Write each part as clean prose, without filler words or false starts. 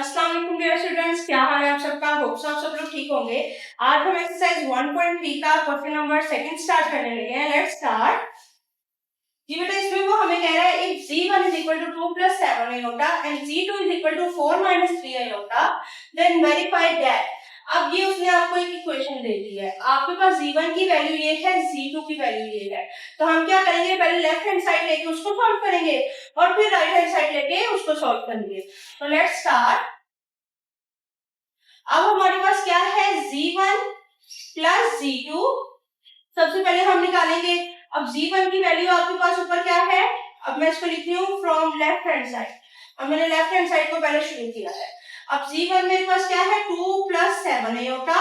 अस्सलाम वालेकुम dear students, क्या हाल है आप सबका। होप सो आप सब लोग ठीक होंगे। आज हम एक्सरसाइज 1.3 का क्वेश्चन नंबर सेकंड स्टार्ट करने लगे हैं। Let's start. जी बेटा, इसमें वो हमें कह रहा है if z1 is equal to 2 plus 7 iota and z2 is equal to 4 minus 3 iota then verify that। अब ये उसने आपको एक इक्वेशन दे दी है, आपके पास z1 की वैल्यू ये है, z2 की वैल्यू ये है, तो हम क्या करेंगे, पहले लेफ्ट हैंड साइड लेके उसको सॉल्व करेंगे और फिर राइट हैंड साइड लेके उसको सॉल्व करेंगे। तो लेट्स स्टार्ट। अब हमारे पास क्या है, z1 प्लस z2। सबसे पहले हम निकालेंगे। अब z1 की वैल्यू आपके पास ऊपर क्या है, अब मैं इसको लिख रही हूँ फ्रॉम लेफ्ट हैंड साइड। अब मैंने लेफ्ट हैंड साइड को पहले शुरू किया है। अब z1 मेरे पास क्या है, 2 प्लस 7 आयोटा,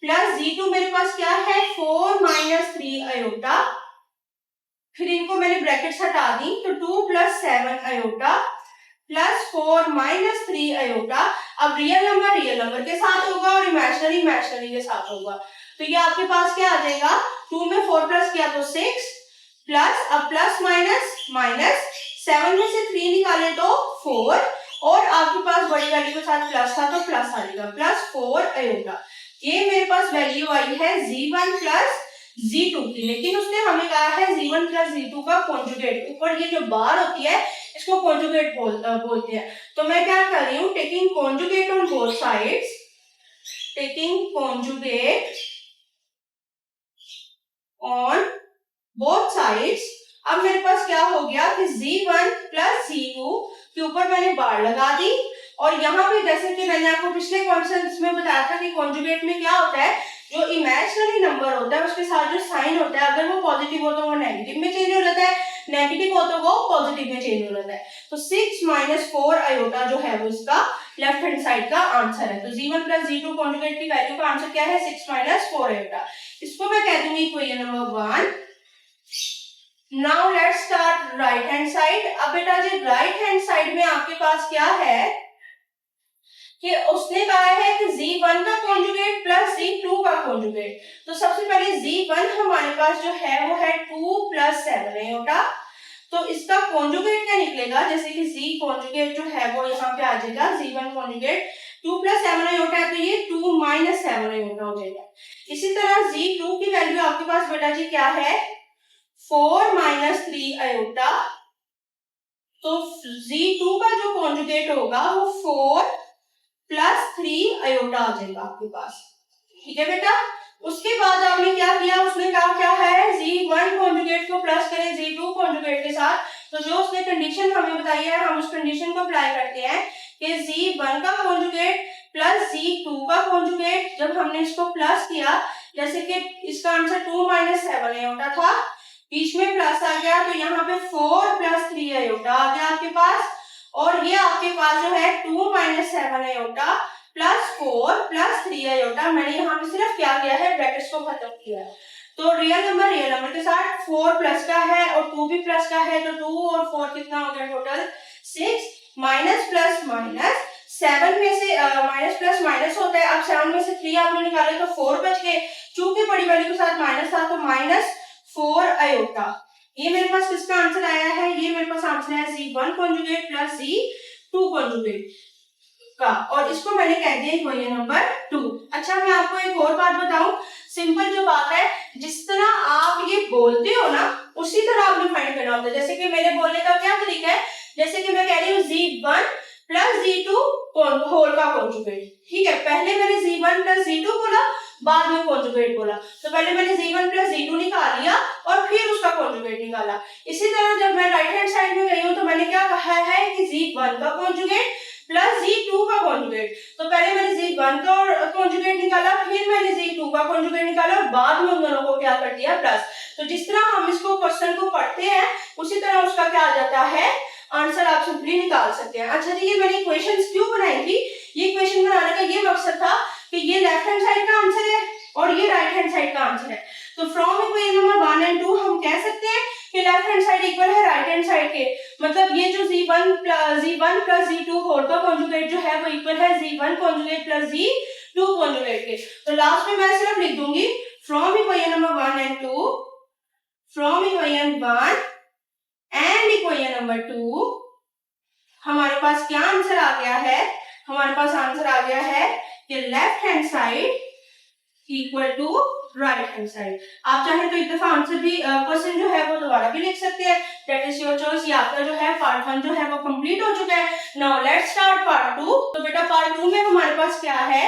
प्लस z2 मेरे पास क्या है, 4 माइनस 3 आयोटा। फिर इनको मैंने ब्रैकेट्स हटा दी, तो 2 plus 7 iota plus 4 minus 3 iota. अब रियल नंबर के साथ होगा और इमेजिनरी के साथ होगा। तो ये आपके पास क्या आ जाएगा, 2 में 4 प्लस किया तो 6 प्लस, अब प्लस माइनस माइनस, 7 में से 3 निकाले तो 4 और आपके पास बड़ी वैल्यू के साथ प्लस था तो प्लस आ जाएगा, प्लस 4 आयोटा। ये मेरे पास वैल्यू आई है z1 प्लस z2 की, लेकिन उसने हमें कहा है z1 प्लस z2 का कॉन्जुगेट। ऊपर ये जो बार होती है इसको कॉन्जुगेट बोलते हैं। तो मैं क्या कर रही हूँ, taking conjugate on both sides, taking conjugate on both sides. अब मेरे पास क्या हो गया कि z1 प्लस z2 के ऊपर मैंने बार लगा दी और यहाँ पे जैसे कि मैंने आपको पिछले क्वेश्चंस में बताया था कि कॉन्जुगेट में क्या होता है, जो इमेजिनरी नंबर होता है उसके साथ जो साइन होता है, अगर वो पॉजिटिव हो तो वो नेगेटिव में चेंज हो जाता है, नेगेटिव हो तो वो पॉजिटिव में चेंज हो जाता है। तो 6 माइनस 4 आयोटा जो है वो इसका लेफ्ट हैंड साइड का आंसर है। तो z1 प्लस z2 कॉन्जुगेट की वैल्यू का आंसर क्या है, 6 माइनस 4 आयोटा। इसको मैं कह दूंगी equation number 1। Now let's start right hand side. अब बेटा जी राइट हैंड साइड में आपके पास क्या है कि उसने कहा है कि z1 का कॉन्जुगेट प्लस z2 का कॉन्जुगेट। तो सबसे पहले z1 हमारे पास जो है वो है 2 प्लस 7 आयोटा, तो इसका कॉन्जुगेट क्या निकलेगा, जैसे कि z कॉन्जुगेट जो है वो यहाँ पे आ जाएगा, z1 कॉन्जुगेट 2 प्लस 7 आयोटा है तो ये 2 माइनस 7 आयोटा हो जाएगा। इसी तरह z2 की वैल्यू आपके पास बेटा जी क्या है, 4 माइनस 3 आयोटा, तो z2 का जो कॉन्जुगेट होगा वो 4 प्लस 3 आयोटा आ जाएगा आपके पास। ठीक है बेटा। उसके बाद आपने क्या किया, उसने कहा क्या है, z1 कॉन्जुगेट को प्लस करें z2 कॉन्जुगेट के साथ। तो जो उसने कंडीशन हमें बताई है हम उस कंडीशन को अप्लाई करते हैं कि z1 का कॉन्जुगेट प्लस z2 का कॉन्जुगेट। जब हमने इसको प्लस किया, जैसे कि इसका आंसर 2 माइनस 7 आयोटा था, बीच में प्लस आ गया तो यहाँ पे 4 प्लस 3 आयोटा आ गया आपके पास, और ये आपके पास जो है 2 minus 7 iota plus 4 plus 3 iota. मैंने यहाँ पे सिर्फ क्या किया है, ब्रैकेट्स को खत्म किया है। तो रियल नंबर के साथ 4 प्लस का है और 2 भी प्लस का है, तो 2 और 4 कितना हो गया टोटल 6, माइनस प्लस माइनस, 7 में से माइनस प्लस माइनस होता है। अब 7 में से 3 आपने निकाले तो 4 बच गए, चूंकि बड़ी वैल्यू के साथ माइनस था तो माइनस 4 आयोटा। ये मेरे पास किसका आंसर आया है, ये मेरे पास आंसर है z1 conjugate plus z2 conjugate का, और इसको मैंने कह दिया इक्वेशन नंबर 2। अच्छा मैं आपको एक और बात बताऊं, सिंपल जो बात है, जिस तरह आप ये बोलते हो ना उसी तरह आपने फाइंड करना होता है। जैसे कि मेरे बोलने का क्या तरीका है, जैसे कि मैं कह रही हूँ z1 प्लस z2 होल का कॉन्जुगेट। ठीक है, पहले मैंने z1 प्लस z2 बोला, बाद में कॉन्जुगेट बोला, तो पहले मैंने z1 प्लस z2 निकाल लिया और फिर उसका कॉन्जुगेट निकाला। इसी तरह जब मैं राइट हैंड साइड में गई हूँ तो मैंने क्या कहा है कि z1 का कॉन्जुगेट प्लस z2 का कॉन्जुगेट। तो पहले मैंने z1 का कॉन्जुगेट निकाला, फिर मैंने z2 का कॉन्जुगेट निकाला और बाद में उन दोनों को क्या कर दिया, प्लस। तो जिस तरह हम इसको क्वेश्चन को पढ़ते हैं उसी तरह उसका क्या आ जाता है, आंसर आप सिंपली निकाल सकते हैं। अच्छा जी, ये मैंने इक्वेशंस क्यों बनाई थी, ये इक्वेशन बनाने का ये मकसद था कि ये लेफ्ट हैंड साइड का आंसर है और ये राइट हैंड साइड का आंसर है। तो फ्रॉम इक्वेशन नंबर 1 एंड 2 हम कह सकते हैं कि लेफ्ट हैंड साइड इक्वल है राइट हैंड साइड के, मतलब ये जो z1 प्लस z2 होल का कॉन्जुगेट जो है वो इक्वल है z1 conjugate plus z2 conjugate के। तो लास्ट में मैं सिर्फ लिख दूंगी from equation number 1 and 2, from equation 1 and equation number 2 हमारे पास क्या आंसर आ गया है, हमारे पास आंसर आ गया है कि left hand side equal to right hand side. आप चाहे तो एक दफा आंसर भी क्वेश्चन जो है वो दोबारा भी लिख सकते हैं, दैट इज योर चॉइस। ये आपका जो है पार्ट 1 जो है वो कंप्लीट हो चुका है। Now let's start part 2। तो बेटा पार्ट 2 में हमारे पास क्या है,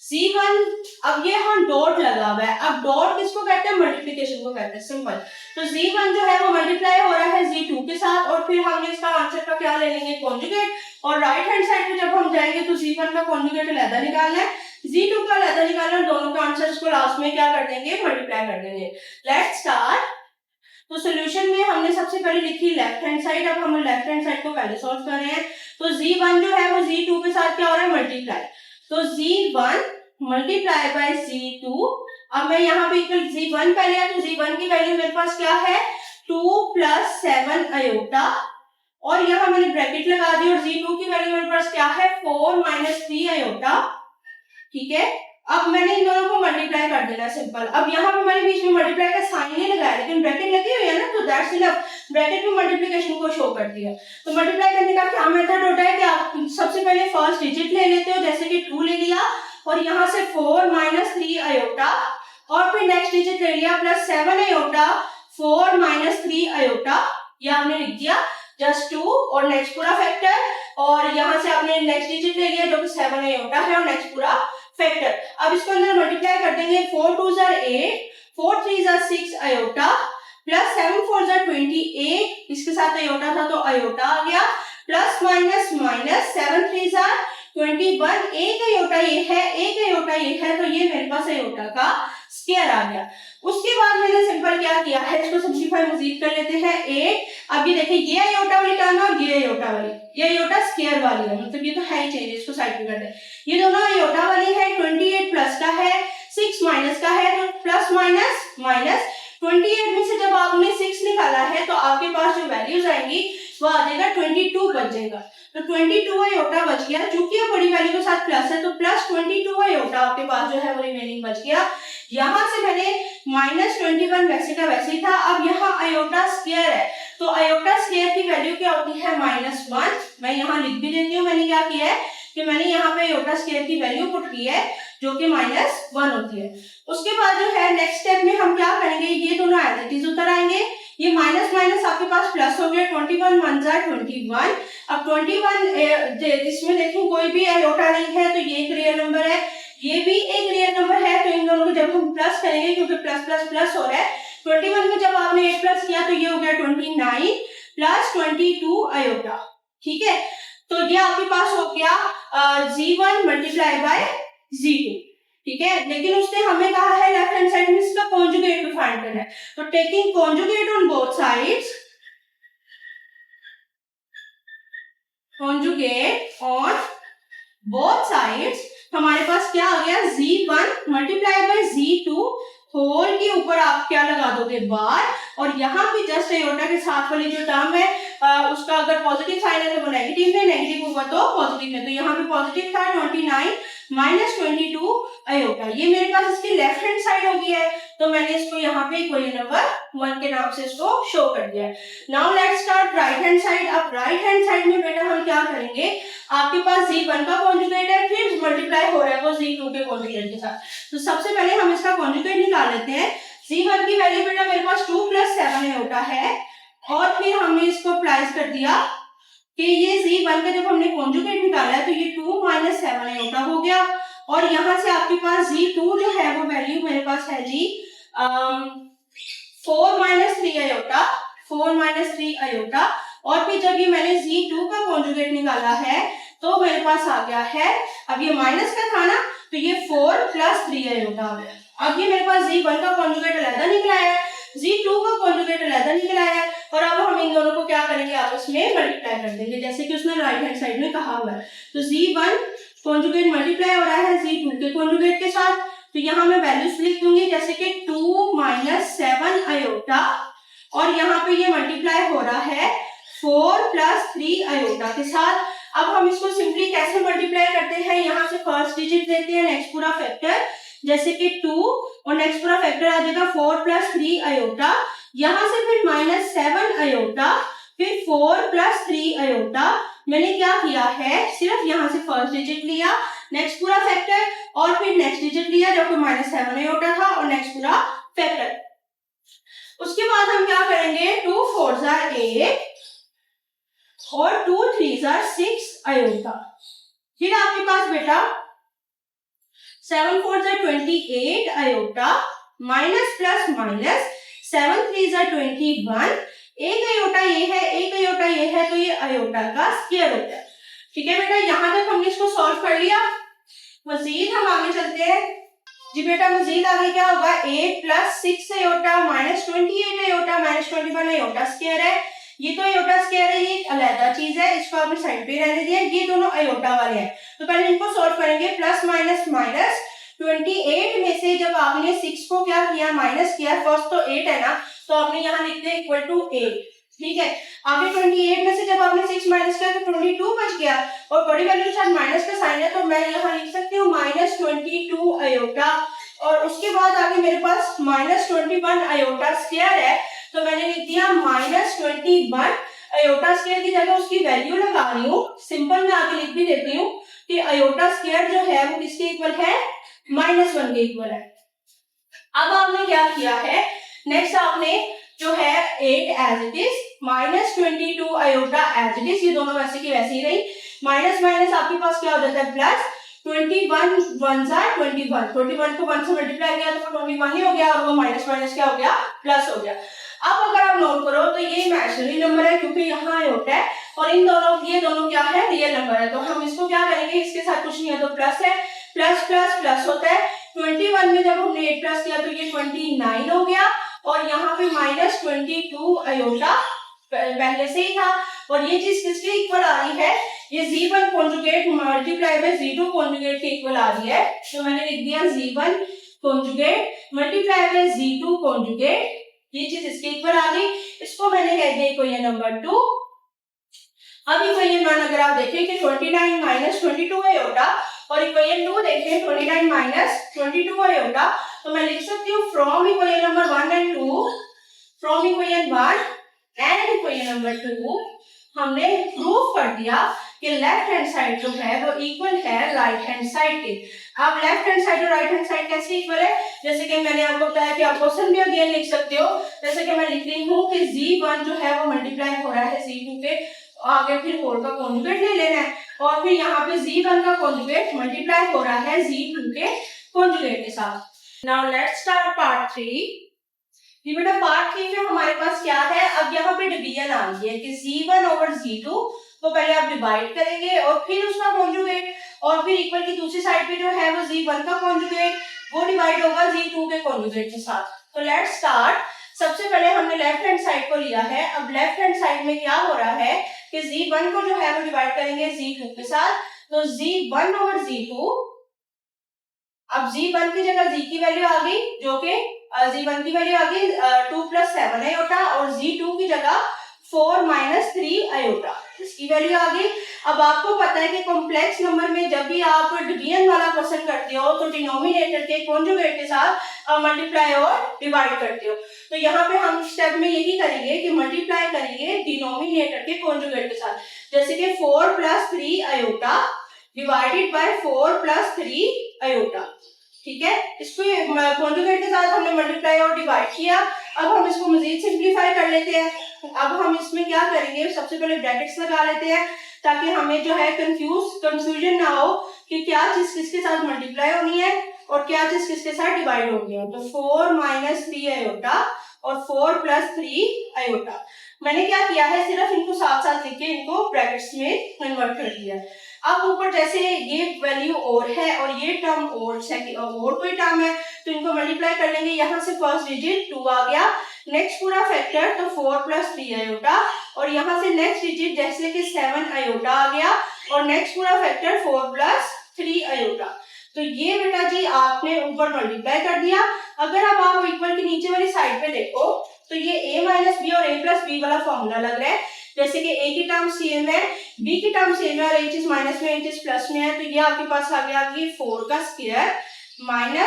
Z1, अब ये हम डॉट लगा हुआ है। अब डॉट किसको कहते हैं, मल्टीप्लिकेशन को कहते हैं, सिंपल। तो Z1 जो है वो मल्टीप्लाई हो रहा है Z2 के साथ, और फिर हम इसका आंसर का क्या ले लेंगे, कॉन्जुगेट। और राइट हैंड साइड पे जब हम जाएंगे तो Z1 का कॉन्जुगेट अलग निकालना है, Z2 का अलग निकालना, दोनों के आंसर्स को लास्ट में क्या कर देंगे, मल्टीप्लाई कर देंगे। Let's start. तो सॉल्यूशन में हमने सबसे पहले लिखी लेफ्ट हैंड साइड, अब हम लेफ्ट हैंड साइड को पहले सॉल्व कर रहे हैं। तो Z1 जो है वो Z2 के साथ क्या हो रहा है, मल्टीप्लाई। तो Z1 मल्टीप्लाई बाय Z2। अब मैं यहाँ पे Z1 पहले है, तो Z1 की वैल्यू मेरे पास क्या है, 2 + 7 अयोटा, और यहाँ मैंने ब्रैकेट लगा दी, और Z2 की वैल्यू मेरे पास क्या है, 4 - 3 अयोटा। ठीक है, अब मैंने इन दोनों को मल्टीप्लाई कर देना, सिंपल। अब यहाँ पे मैंने बीच में मल्टीप्लाई का साइन नहीं लगाया, लेकिन ब्रैकेट लगी हुई है ना, तो दैट्स इनफ। ब्रैकेट में मल्टीप्लिकेशन को शो कर दिया। तो मल्टीप्लाई करने का क्या मेथड होता है कि आप सबसे पहले फर्स्ट डिजिट ले लेते हो, जैसे कि 2 ले लिया, और यहाँ से 4 - 3 अयोटा, और फिर नेक्स्ट डिजिट ले लिया +7 अयोटा, 4 - 3 अयोटा, ये आपने लिख दिया जस्ट 2, और नेक्स्ट पूरा फैक्टर, और यहाँ से आपने नेक्स्ट डिजिट ले लिया जो कि 7 अयोटा है, और नेक्स्ट पूरा फैक्टर। अब इसको अंदर मल्टीप्लाई कर देंगे, 4 2 = 8, 4 3 = 6 अयोटा, प्लस 7 4 = 28, इसके साथ अयोटा था तो अयोटा आ गया, प्लस माइनस माइनस 7 3 = 21, एक अयोटा ये है, एक अयोटा ये है, तो ये मेरे पास अयोटा का स्क्वायर आ गया। उसके बाद मैंने सिंपल क्या किया है, इसको सिंपलीफाई मजीद कर लेते हैं 8। अब ये देखिए, ये अयोटा वाली टर्म और ये अयोटा वाली, ये अयोटा स्क्वायर वाली है, मतलब ये तो है ही चेंज, इसको साइड पे कर दे। ये दोनों अयोटा वाली है, 28 प्लस का है, 6 माइनस का है, तो प्लस माइनस माइनस, 28 में से जब आपने 6 निकाला है तो आपके पास जो वैल्यूज आएंगी वो आ जाएगा 22 बच जाएगा। तो 22 अयोटा बच गया, चूंकि बड़ी वैल्यू के साथ प्लस है तो प्लस 22 अयोटा आपके पास जो है वो रिमेनिंग बच गया। यहाँ से मैंने -21 वैसे का वैसे ही था। अब यहाँ अयोटा स्क्वायर है, तो अयोटा स्क्वायर की वैल्यू क्या होती है, -1। मैं यहाँ लिख भी देती हूँ, मैंने क्या किया है कि मैंने यहाँ पे अयोटा स्क्वायर की वैल्यू पुट की है जो कि -1 होती है। उसके बाद जो है नेक्स्ट स्टेप में हम क्या करेंगे, ये दोनों एज इट इज उतर आएंगे, ये माइनस माइनस आपके पास प्लस हो गया, 21 1 = 21। अब 21 इसमें देखें कोई भी अयोटा नहीं है, तो ये एक रियल नंबर है, ये भी एक रियल नंबर है, तो इन दोनों को जब हम प्लस करेंगे, क्योंकि प्लस प्लस प्लस हो रहा है, 21 में जब आपने 8 प्लस किया तो ये हो गया 29 + 22 अयोटा। ठीक है, तो ये आपके पास हो गया Z1 मल्टीप्लाई बाय Z2। ठीक है, लेकिन उसने हमें कहा है लेफ्ट हैंड साइड में इसका कॉन्जुगेट भी फाइंड करना है, तो taking conjugate on both sides, conjugate on both sides, हमारे पास क्या आ गया, Z1 multiply by Z2 whole के ऊपर आप क्या लगा दोगे, बार, और यहाँ पे जस्ट अयोटा के साथ वाली जो टर्म है उसका अगर पॉजिटिव साइन है तो वो नेगेटिव है, नेगेटिव होगा तो पॉजिटिव है, तो यहाँ पे पॉजिटिव था 29 - 22 अयोटा। ये मेरे पास इसकी लेफ्ट हैंड साइड हो गई है, तो मैंने इसको यहाँ पे इक्वेशन नंबर 1 के नाम से इसको शो कर दिया है। Now let's start right hand side. अब राइट हैंड साइड में बेटा हम क्या करेंगे, आपके पास Z1 का कॉन्जुगेट है, फिर मल्टीप्लाई हो रहा है वो Z2 के कॉन्जुगेट के साथ, तो सबसे पहले हम इसका कॉन्जुगेट निकाल लेते हैं। Z1 की वैल्यू बेटा मेरे पास 2 + 7 अयोटा है, और फिर हमने इसको अप्लाई कर दिया कि ये Z1 का जब हमने कॉन्जुगेट निकाला है तो ये 2 - 7 अयोटा हो गया, और यहाँ से आपके पास Z2 जो है वो वैल्यू मेरे पास है जी 4 - 3 अयोटा, 4 - 3 अयोटा, और फिर जब ये मैंने Z2 का कॉन्जुगेट निकाला है तो मेरे पास आ गया है, अब ये माइनस का था ना, तो ये 4 + 3 अयोटा आ गया। अब ये मेरे पास Z1 का कॉन्जुगेट अलग निकला है, Z2 का कॉन्जुगेट अलग निकला है, और अब हम इन दोनों को क्या करेंगे, आपस में मल्टीप्लाई कर देंगे, जैसे कि उसने राइट हैंड साइड में कहा हुआ है। तो Z1 कॉन्जुगेट मल्टीप्लाई हो रहा है Z2 के कॉन्जुगेट के साथ, तो यहाँ मैं वैल्यूज लिख दूंगी, जैसे कि 2 - 7 अयोटा, और यहाँ पे ये मल्टीप्लाई हो रहा है 4 + 3 अयोटा के साथ। अब हम इसको सिंपली कैसे मल्टीप्लाई करते हैं, यहाँ से फर्स्ट डिजिट लेते हैं, नेक्स्ट पूरा फैक्टर, जैसे कि 2 और नेक्स्ट पूरा फैक्टर आ जाएगा 4 + 3 अयोटा, यहाँ से फिर -7 अयोटा, फिर 4 + 3 अयोटा, मैंने क्या किया है, सिर्फ यहाँ से फर्स्ट डिजिट लिया, नेक्स्ट पूरा फैक्टर, और फिर नेक्स्ट डिजिट लिया जो कि -7 आयोटा था, और नेक्स्ट पूरा फैक्टर। उसके बाद हम क्या करेंगे, 2 4s are 8 और 2 3s are 6 आयोटा। फिर आपके पास बेटा 7 4s are 28 iota, minus plus minus, 7 3s are 21, एक आयोटा ये है, एक आयोटा ये है, तो ये आयोटा का स्क्वायर होता है। ठीक है बेटा, यहां तक हमने इसको सॉल्व कर लिया। मजीद हम आगे चलते हैं जी बेटा। मजीद आगे क्या होगा, 8 plus 6 iota minus 28 iota minus 21 iota square है। ये तो आयोटा स्क्वायर है, ये एक अलग चीज है, इसको आपने साइड पे रहने दिया। ये दोनों आयोटा वाले हैं, तो पहले इनको सॉल्व करेंगे। प्लस माइनस माइनस, 28 में से जब आपने 6 को क्या किया, माइनस किया, फर्स्ट तो 8 है ना, तो आपने यहाँ लिख दिया इक्वल टू 8। ठीक है, आगे 28 में से जब आपने 6 माइनस किया तो 22 बच गया, और बड़ी वैल्यू के साथ माइनस का साइन है, तो मैं यहाँ लिख सकती हूँ -22 आयोटा। और उसके बाद आगे मेरे पास -21 आयोटा स्क्वायर है, तो मैंने लिख दिया -21 आयोटा स्क्वायर की जगह उसकी वैल्यू लगा रही हूँ। सिंपल में आगे लिख भी देती हूँ कि आयोटा स्क्वायर जो है वो किसके इक्वल है, -1 के इक्वल है। अब आपने क्या किया है, नेक्स्ट आपने जो है 8 as it is, -22 iota as it is, ये दोनों वैसे की वैसे ही रही। माइनस माइनस आपके पास क्या हो जाता है, प्लस, 21 1s are 21, 21 को 1 से मल्टीप्लाई किया तो 21 ही हो गया, और वो माइनस माइनस क्या हो गया, प्लस हो गया। अब अगर आप नोट करो तो ये इमेजिनरी नंबर है, क्योंकि यहाँ आयोटा है, और इन दोनों, ये दोनों क्या है, रियल नंबर है। तो हम इसको क्या करेंगे, इसके साथ कुछ नहीं है तो प्लस है, प्लस प्लस प्लस होता है। 21 में जब हमने 8 प्लस किया तो ये 29 हो गया, और यहाँ पे -22 आयोटा पहले से ही था। और ये चीज किसके इक्वल आ रही है, ये Z1 conjugate multiply by Z2 conjugate के इक्वल आ रही है। तो मैंने लिख दिया Z1 conjugate multiply by Z2 conjugate, ये चीज इसके इक्वल आ गई। इसको मैंने कह दिया इक्वेशन नंबर 2। अब इक्वेशन 1 अगर आप देखें कि 29 - 22 आयोटा, और इक्वेशन 2 देखें 29 - 22 आयोटा, तो मैं लिख सकती हूँ from equation number 1 and 2, from equation 1 and equation number 2 हमने प्रूव कर दिया कि लेफ्ट हैंड साइड जो है वो इक्वल है राइट हैंड साइड के। अब लेफ्ट हैंड साइड और राइट हैंड साइड कैसे इक्वल है, जैसे कि मैंने आपको बताया कि आप क्वेश्चन भी अगेन लिख सकते हो। जैसे कि मैं लिख रही हूँ कि Z1 जो है वो मल्टीप्लाई हो रहा है Z2 के, आगे फिर 4 का कॉन्जुगेट ले लेना है, और फिर यहाँ पे Z1 का कॉन्जुगेट मल्टीप्लाई हो रहा है Z2 के कॉन्जुगेट के साथ। Now let's start part 3। ये बेटा पार्ट 3 में हमारे पास क्या है, अब यहाँ पे डिवीजन आ गई है कि Z1 ओवर Z2 को पहले आप डिवाइड करेंगे और फिर उसका कॉन्जुगेट, और फिर इक्वल की दूसरी साइड पे जो है वो Z1 का कॉन्जुगेट, वो डिवाइड होगा Z2 के कॉन्जुगेट के साथ। तो लेट्स स्टार्ट। सबसे पहले हमने लेफ्ट हैंड साइड को लिया है। अब लेफ्ट हैंड साइड में क्या हो रहा है कि Z1 को जो है वो डिवाइड करेंगे Z2 के साथ, तो Z1 ओवर Z2, अब Z1 की जगह Z की वैल्यू आ गई, जो कि Z1 की वैल्यू आ गई 2 + 7 आयोटा, और Z2 की जगह 4 - 3 आयोटा, इसकी वैल्यू आ गई। अब आपको पता है कि कॉम्प्लेक्स नंबर में जब भी आप डिवीजन वाला क्वेश्चन करते हो तो डिनोमिनेटर के कॉन्जुगेट के साथ मल्टीप्लाई और डिवाइड करते हो। तो यहाँ पे हम स्टेप में यही करेंगे कि मल्टीप्लाई करेंगे डिनोमिनेटर के कॉन्जुगेट के साथ, जैसे कि 4 + 3 आयोटा डिवाइडेड बाय 4 + 3 आयोटा। ठीक है, इसको कॉन्जुगेट के साथ हमने मल्टीप्लाई और डिवाइड किया। अब हम इसको मजीद सिंप्लीफाई कर लेते हैं। अब हम इसमें क्या करेंगे, सबसे पहले ब्रैकेट्स लगा लेते हैं ताकि हमें जो है कंफ्यूजन ना हो कि क्या चीज किसके साथ मल्टीप्लाई होनी है और क्या चीज किसके साथ डिवाइड होनी है। तो 4 - 3 आयोटा और 4 + 3 आयोटा, मैंने क्या किया है, सिर्फ इनको साथ साथ लिख के इनको ब्रैकेट्स में कन्वर्ट कर दिया। अब ऊपर जैसे ये वैल्यू और है और ये टर्म और कोई टर्म है, तो इनको मल्टीप्लाई कर लेंगे। यहाँ से फर्स्ट डिजिट 2 आ गया, नेक्स्ट पूरा फैक्टर तो 4 + 3 आयोटा, और यहाँ से नेक्स्ट डिजिट जैसे कि 7 आयोटा आ गया, और नेक्स्ट पूरा फैक्टर 4 + 3 आयोटा। तो ये बेटा जी आपने ऊपर मल्टीप्लाई कर दिया। अगर अब आप इक्वल के नीचे वाली साइड पे देखो तो ये a - b और a + b वाला फॉर्मूला लग रहा है, जैसे कि a की टर्म सेम है, b की टर्म सेम है, और a चीज माइनस में a चीज प्लस में है, तो ये आपके पास आ गया कि 4 का स्क्वायर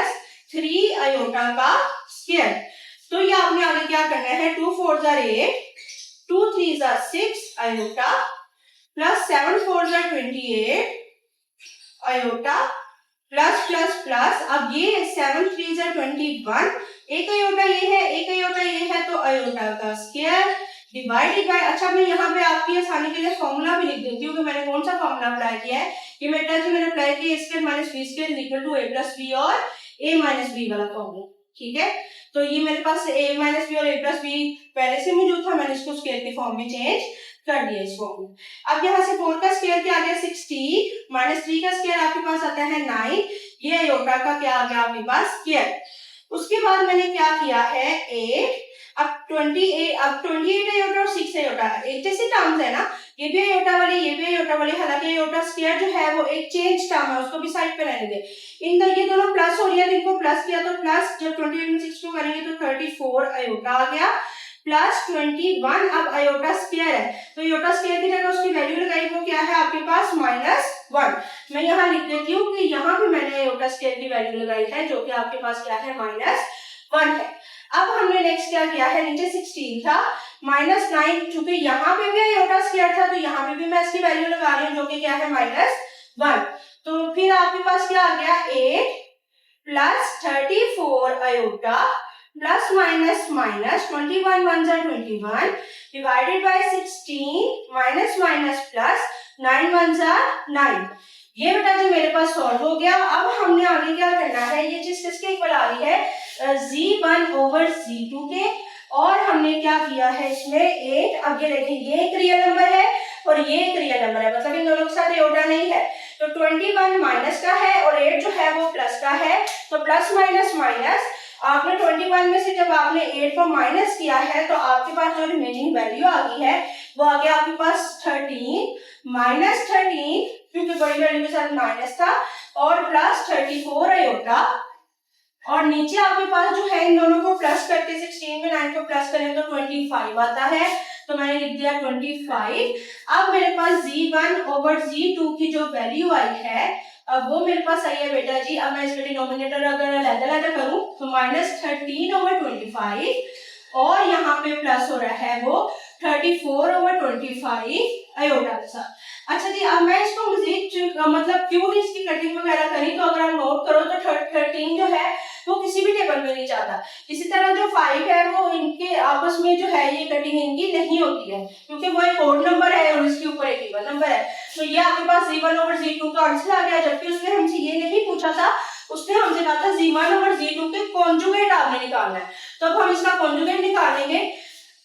- 3 आयोटा का स्क्वायर। तो ये आपने आगे क्या करना है, 2 4s are 8, 2 3s are 6 iota plus 7 4 जा 28 आयोटा प्लस प्लस प्लस, अब ये 7 3 जा 21, एक आयोटा ये है, एक आयोटा ये है, तो आयोटा का स्क्वायर डिवाइडेड बाय, अच्छा मैं यहाँ पे आपकी आसानी के लिए फॉर्मूला भी लिख देती हूँ कि मैंने कौन सा फॉर्मूला अप्लाई किया है। कि बेटा जो मैंने अप्लाई किया a square minus b square equal to a plus b और a माइनस b वाला फॉर्मूला, ठीक है। तो ये मेरे पास a माइनस b और a प्लस b पहले से मौजूद था, मैंने इसको स्क्वायर के फॉर्म में चेंज कर दिया इस फॉर्म में। अब यहाँ से 4 का स्क्वायर क्या आ गया 60 माइनस 3 का स्क्वायर आपके पास आता है 9, ये आयोटा का क्या आ गया आपके पास स्क्वायर। उसके बाद मैंने क्या किया है 8, अब 28 आयोटा और 6 आयोटा एक जैसे टर्म्स है ना, ये भी आयोटा वाली ये भी आयोटा वाली, हालांकि आयोटा स्क्वायर जो है वो एक चेंज टर्म है, उसको भी साइड पे रहने दे। ये दोनों प्लस हो रही है, इनको प्लस किया तो प्लस, जब 28 में 6 को करेंगे तो 34 आयोटा आ गया प्लस 21, अब आयोटा स्क्वायर है तो आयोटा स्क्वायर की जगह उसकी वैल्यू लगाई, वो क्या है आपके पास -1। मैं यहाँ लिख देती हूँ कि यहाँ पे मैंने आयोटा स्क्वायर की वैल्यू लगाई है जो कि आपके पास क्या है -1 है। अब हमने नेक्स्ट क्या किया है, नीचे 16 था -9, चूंकि यहाँ पे भी आयोटा स्क्वायर था तो यहाँ पे भी मैं इसकी वैल्यू लगा रही हूँ जो कि क्या है -1। तो फिर आपके पास क्या आ गया 8 plus 34 iota plus minus minus 21 1 जा 21 divided by 16 minus minus plus 9 1 जा 9। ये बेटा जो मेरे पास सॉल्व हो गया। अब हमने आगे क्या करना है, ये चीज किसके इक्वल आ रही है z1 ओवर z2 के, और हमने क्या किया है इसमें 8। अब ये देखिए ये एक रियल नंबर है और ये एक रियल नंबर है, मतलब इन दोनों के साथ आयोटा नहीं है, तो 21 माइनस का है और 8 जो है वो प्लस का है, तो प्लस माइनस माइनस आपने 21 में से जब आपने 8 को माइनस किया है तो आपके पास जो रिमेनिंग वैल्यू आ गई है वो आ गया आपके पास 13 माइनस 13, क्योंकि बड़ी वैल्यू के साथ माइनस था, और प्लस 34 आयोटा, और नीचे आपके पास जो है इन दोनों को प्लस करके 16 में 9 को प्लस करें तो 25 आता है, तो मैंने लिख दिया 25। अब मेरे पास z1 ओवर z2 की जो वैल्यू आई है अब वो मेरे पास आई है बेटा जी। अब मैं इसका डिनोमिनेटर अगर अलग-अलग करूं तो -13 ओवर 25, और यहाँ पे प्लस हो रहा है वो 34 ओवर 25 आयोटा के साथ। अच्छा जी, अब मैं इसको मजीद मतलब क्यों इसकी कटिंग वगैरह करी, तो अगर आप नोट करो तो 13 जो है वो किसी भी टेबल में नहीं जाता। इसी तरह जो 5 है वो इनके आपस में जो है ये कटिंग इनकी नहीं होती है, क्योंकि वो एक ओड नंबर है और इसके ऊपर एक इवन नंबर है। तो ये आपके पास z1 ओवर z2 का आंसर आ गया, जबकि उसने हमसे ये नहीं पूछा था, उसने हमसे कहा था z1 ओवर z2 के कॉन्जुगेट आपने निकालना है। तो अब हम इसका कॉन्जुगेट निकालेंगे।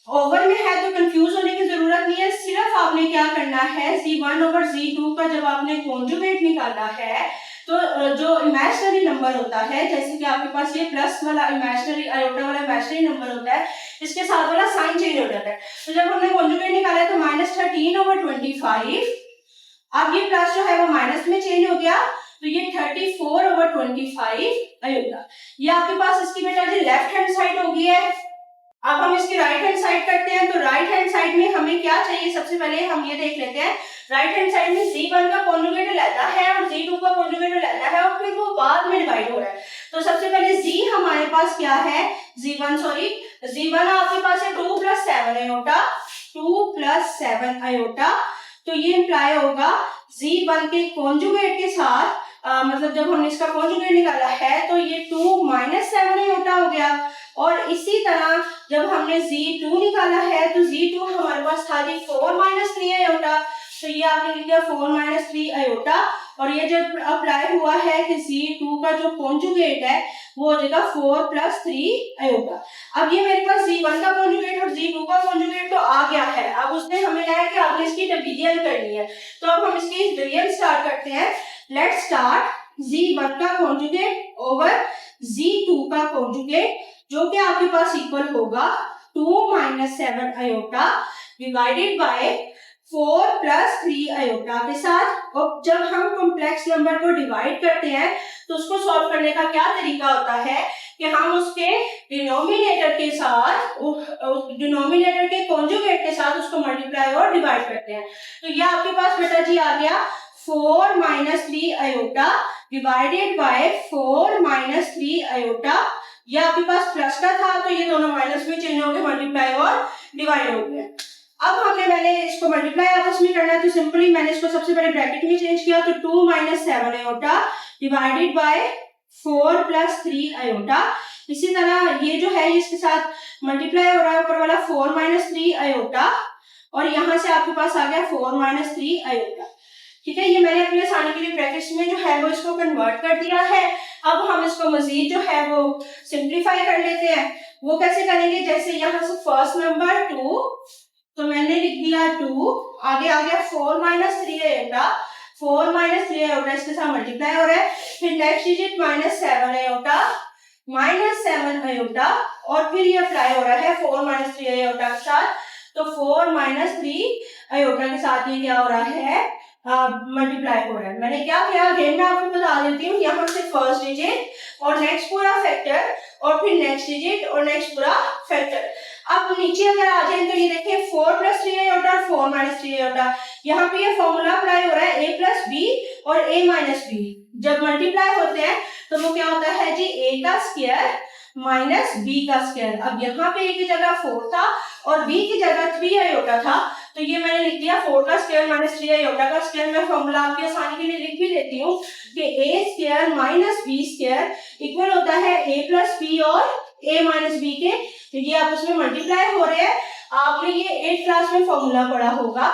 ओवर में है तो कंफ्यूज होने की जरूरत नहीं है, सिर्फ आपने क्या करना है z1 ओवर z2 का जब आपने कॉन्जुगेट निकाला है तो जो इमेजिनरी नंबर होता है, जैसे कि आपके पास ये प्लस वाला इमेजिनरी आयोटा वाला इमेजिनरी नंबर होता है, इसके साथ वाला साइन चेंज हो जाता है। तो जब हमने कॉन्जुगेट निकाला तो -13 ओवर 25, अब ये प्लस जो है वो माइनस में चेंज हो गया, तो ये 34 ओवर 25 आयोटा। ये आपके पास इसकी बेटा जी लेफ्ट हैंड साइड होगी है। अब हम इसकी राइट हैंड साइड करते हैं, तो राइट हैंड साइड में हमें क्या चाहिए, सबसे पहले हम ये देख लेते हैं। राइट हैंड साइड में z1 का कॉन्जुगेट लेना है और z2 का कॉन्जुगेट लेना है, और फिर वो बाद में डिवाइड हो रहा है। तो सबसे पहले z हमारे पास क्या है, z1 आपके पास है 2 + 7 आयोटा, 2 + 7 आयोटा, तो ये इंप्लाई होगा z1 के कॉन्जुगेट के साथ मतलब जब हमने इसका कॉन्जुगेट निकाला है तो ये 2 - 7 आयोटा हो गया। और इसी तरह जब हमने z2 निकाला है तो z2 हमारे पास था जी 4 - 3 आयोटा, तो ये आपने लिख दिया 4 - 3 आयोटा, और ये जब अप्लाई हुआ है कि z2 का जो कॉन्जुगेट है वो हो जाएगा 4 + 3 आयोटा। अब ये मेरे पास z1 का कॉन्जुगेट और z2 का कॉन्जुगेट तो आ गया है। अब उसने हमें कहा है कि आपने इसकी डिवीजन करनी है, तो अब हम इसकी डिवीजन स्टार्ट करते हैं। लेट्स स्टार्ट z1 का कॉन्जुगेट ओवर z2 का कॉन्जुगेट, जो कि आपके पास इक्वल होगा 2 - 7 आयोटा डिवाइडेड बाय 4 + 3 आयोटा के साथ। और जब हम कॉम्प्लेक्स नंबर को डिवाइड करते हैं तो उसको सॉल्व करने का क्या तरीका होता है कि हम उसके डिनोमिनेटर के साथ डिनोमिनेटर के कॉन्जुगेट के साथ उसको मल्टीप्लाई और डिवाइड करते हैं। तो ये आपके पास बेटा जी आ गया 4 - 3 आयोटा डिवाइडेड बाय 4 - 3 आयोटा। ये आपके पास प्लस का था तो ये दोनों माइनस में चेंज हो गए, मल्टीप्लाई और डिवाइड हो गए। मैंने इसको मल्टीप्लाई आपस में करना है, तो सिंपली मैंने इसको सबसे पहले ब्रैकेट में चेंज किया, तो 2 minus 7 iota divided by 4 plus 3 iota. इसी तरह ये जो है इसके साथ मल्टीप्लाई हो रहा है, ऊपर वाला 4 माइनस 3 आयोटा, और यहाँ से आपके पास आ गया 4 माइनस 3 आयोटा। ठीक है, ये मैंने अपने आसानी के लिए ब्रैकेट्स में जो है वो इसको कन्वर्ट कर दिया है। अब हम इसको मजीद जो है वो सिंप्लीफाई कर लेते हैं। वो कैसे करेंगे, जैसे यहाँ से फर्स्ट नंबर 2, तो मैंने लिख दिया 2, आगे आ गया 4 माइनस 3 आयोटा, 4 माइनस 3 आयोटा इसके साथ मल्टीप्लाई हो रहा है, फिर next digit minus 7 iota, minus 7 iota, और फिर ये अप्लाई हो रहा है 4 माइनस 3 आयोटा के साथ, तो 4 माइनस 3 आयोटा के साथ ये क्या हो रहा है, मल्टीप्लाई हो रहा है। मैंने क्या किया, अगेन मैं आपको बता देती हूँ, यहाँ से फर्स्ट डिजिट और नेक्स्ट पूरा फैक्टर, और फिर नेक्स्ट डिजिट और नेक्स्ट पूरा फैक्टर। अब नीचे अगर आ जाए तो ये देखिए 4 प्लस 3 आयोटा और 4 माइनस 3 आयोटा, यहाँ पे ये फॉर्मूला अप्लाई हो रहा है a प्लस बी और a माइनस बी, जब मल्टीप्लाई होते हैं तो वो क्या होता है जी, a का स्क्वायर माइनस b का स्क्वायर। अब यहाँ पे a की जगह 4 था और b की जगह 3 आयोटा था, तो ये मैंने लिख दिया 4 का स्क्वायर माइनस 3 आयोटा का स्क्वायर। मैं फॉर्मूला आपकी आसानी के लिए लिख भी देती हूँ कि a square minus b square equal होता है a प्लस b और a माइनस b के, तो ये आपस में मल्टीप्लाई हो रहे हैं। आपने ये 8th क्लास में फॉर्मूला पढ़ा होगा।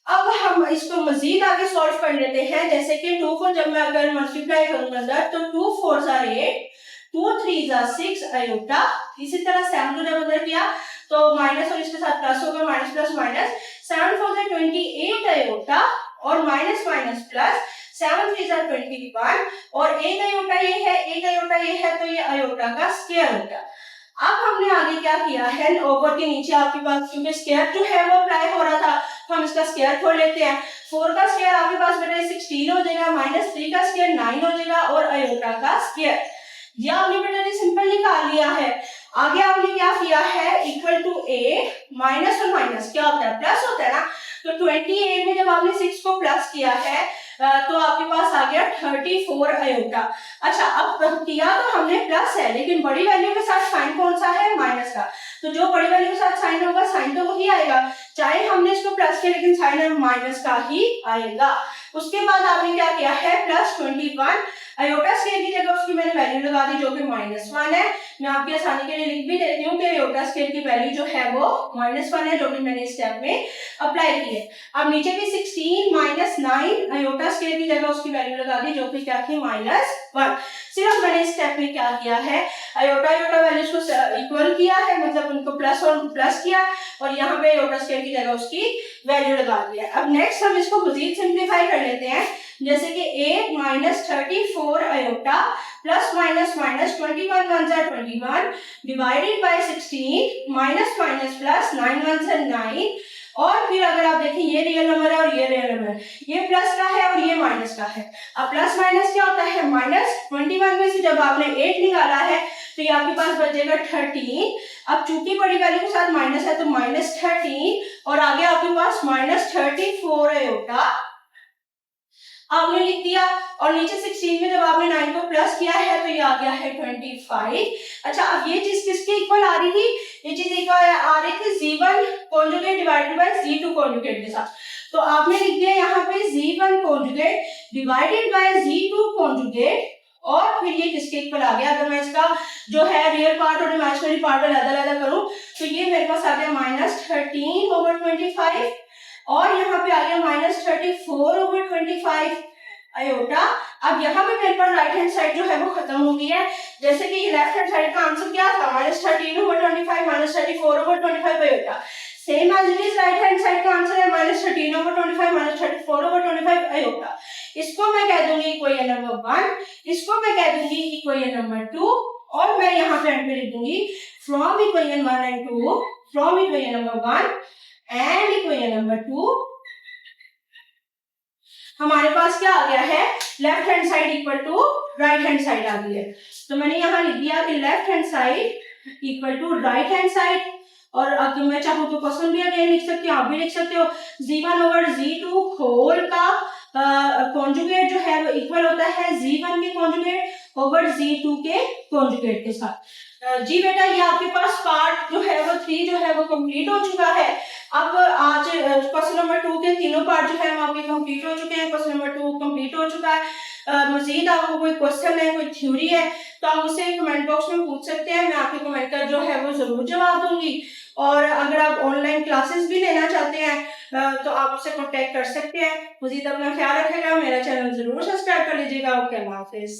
अब हम इसको मजीद आगे सॉल्व कर लेते हैं, जैसे कि 2 को जब मैं अगर मल्टीप्लाई करूंगा तो 2 4 जार 8, 2 3 जार 6 आयोटा, इसी तरह 7 को जब उधर किया तो माइनस और इसके साथ प्लस होगा, minus plus minus, 7 4 jar 28 iota और माइनस माइनस प्लस, 7 3 जार 21, और एक आयोटा ये है, एक आयोटा ये है, तो ये आयोटा का स्क्वायर होगा। अब हमने आगे क्या किया है, ओवर के नीचे आपके पास क्योंकि स्क्वायर जो है वो अप्लाई हो रहा था, तो हम इसका स्क्वायर खोल लेते हैं। 4 का स्क्वायर आपके पास बेटा 16 हो जाएगा, माइनस 3 का स्क्वायर 9 हो जाएगा, और आयोटा का स्क्वायर ये आपने बेटा ने सिंपल निकाल लिया है। आगे आपने क्या किया है, इक्वल टू a, माइनस और माइनस क्या होता है, प्लस होता है ना, तो 28 में जब आपने 6 को प्लस किया है तो आपके पास आ गया 34 आयोटा। अच्छा, अब किया तो हमने प्लस है, लेकिन बड़ी वैल्यू के साथ साइन कौन सा है, माइनस का, तो जो बड़ी वैल्यू के साथ साइन होगा साइन तो वही आएगा, चाहे हमने इसको प्लस किया लेकिन साइन माइनस का ही आएगा। उसके बाद आपने क्या किया है, प्लस 21 आयोटा स्क्वायर की जगह उसकी मैंने वैल्यू लगा दी जो कि -1 है। मैं आपकी आसानी के लिए लिख भी देती हूँ कि आयोटा स्क्वायर की वैल्यू जो है वो -1 है, जो कि मैंने इस स्टेप में अप्लाई की है। अब नीचे भी 16 -9 आयोटा स्क्वायर की जगह उसकी वैल्यू लगा दी जो कि क्या थी, -1। सिर्फ मैंने इस स्टेप में क्या किया है, आयोटा आयोटा वैल्यूज को इक्वल किया है, मतलब उनको प्लस और प्लस किया, और यहाँ पे आयोटा स्क्वायर की जगह उसकी वैल्यू लगा दिया। अब नेक्स्ट हम इसको मजीद सिंप्लीफाई कर लेते हैं, जैसे कि 8 minus 34 iota plus minus minus 21 1 jar 21 divided by 16 minus minus plus 9 1 jar 9, और फिर अगर आप देखें ये रियल नंबर है और ये रियल नंबर है, ये प्लस का है और ये माइनस का है। अब प्लस माइनस क्या होता है, -21 में से जब आपने 8 निकाला है तो ये आपके पास बचेगा 13। अब चूंकि बड़ी वैल्यू के साथ माइनस है तो -13, और आगे आपके पास -34 आयोटा आपने लिख दिया, और नीचे 16 में जब आपने 9 को प्लस किया है तो ये आ गया है 25। अच्छा, अब ये चीज किसके इक्वल आ रही थी, ये चीज इक्वल आ रही थी Z1 conjugate divided by Z2 conjugate के साथ, तो आपने लिख दिया यहाँ पे Z1 conjugate divided by Z2 conjugate, और फिर ये किसके इक्वल आ गया। अगर मैं इसका जो है रियल पार्ट और इमेजिनरी पार्ट अलग-अलग करूं तो ये मेरे पास आ गया -13/25, और यहाँ पे आ गया -34/25 आयोटा। अब यहाँ पे मेरे पास राइट हैंड साइड जो है वो खत्म हो गई है, जैसे कि ये लेफ्ट हैंड साइड का आंसर क्या था, -13/25 -34/25 iota. Same as it is right hand side का आंसर है -13/25 -34/25 आयोटा। इसको मैं कह दूंगी इक्वेशन नंबर 1, इसको मैं कह दूंगी इक्वेशन नंबर 2, और मैं यहाँ पे एंड पे लिख दूंगी from equation 1 and 2, from equation number 1 and equation number 2 हमारे पास क्या आ गया है, left hand side equal to right hand side आ गई है। तो मैंने यहाँ लिख दिया कि left hand side equal to right hand side, और अगर मैं चाहूँ तो क्वेश्चन भी अगेन लिख सकती हूँ, आप भी लिख सकते हो, Z1/Z2 होल का कॉन्जुगेट जो है वो इक्वल होता है Z1 के कॉन्जुगेट ओवर Z2 के कॉन्जुगेट के साथ। जी बेटा, ये आपके पास पार्ट जो है वो 3 जो है वो कंप्लीट हो चुका है। अब आज क्वेश्चन नंबर 2 के तीनों पार्ट जो है वो आपके कंप्लीट हो चुके हैं। क्वेश्चन नंबर 2 कंप्लीट हो चुका है। मजीद आपको कोई क्वेश्चन है, कोई थ्योरी है, तो आप मुझसे कमेंट बॉक्स में पूछ सकते हैं। मैं आपके कमेंट का जो है वो जरूर जवाब दूंगी। और अगर आप ऑनलाइन क्लासेस भी लेना चाहते हैं तो आप मुझसे कॉन्टेक्ट कर सकते हैं। मजीद अपना ख्याल रखेगा, मेरा चैनल जरूर सब्सक्राइब कर लीजिएगा। ओके, अल्लाह हाफिज।